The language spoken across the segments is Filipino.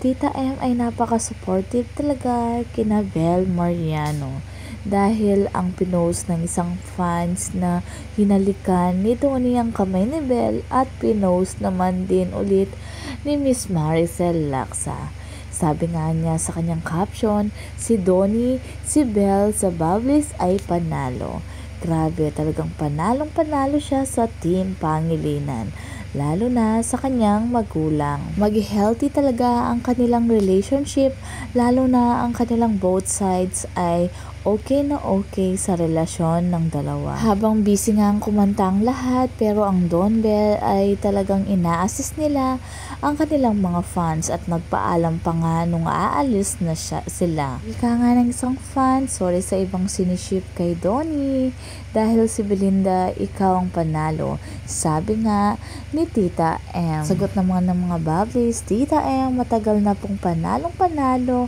Tita M ay napaka-supportive talaga kina Bel Mariano dahil ang pinost ng isang fans na hinalikan ni Donnie ang kamay ni Bel at pinost naman din ulit ni Miss Maricel Laksa. Sabi nga niya sa kanyang caption, si Donnie, si Bel sa Bubblies ay panalo. Grabe, talagang panalong-panalo siya sa Team Pangilinan, lalo na sa kanyang magulang. Mag-healthy talaga ang kanilang relationship, lalo na ang kanilang both sides ay okay na okay sa relasyon ng dalawa. Habang busy nga ang kumanta ang lahat, pero ang Don Bell ay talagang ina-assist nila ang kanilang mga fans at nagpaalam pa nga nung aalis na sila. Ika nga ng isang fan, sorry sa ibang siniship kay Donnie dahil si Belinda, ikaw ang panalo. Sabi nga ni Tita M. Sagot naman ng mga Bubblies, Tita M, matagal na pong panalong-panalo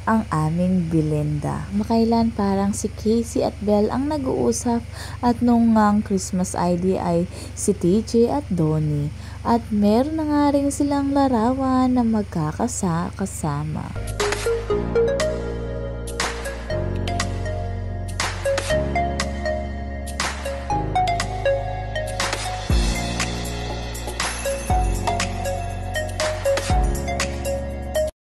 ang aming Belinda. Makailan parang si Casey at Belle ang nag-uusap at nung Christmas ID ay si TJ at Donnie. At meron na nga rin silang larawan na magkakasama.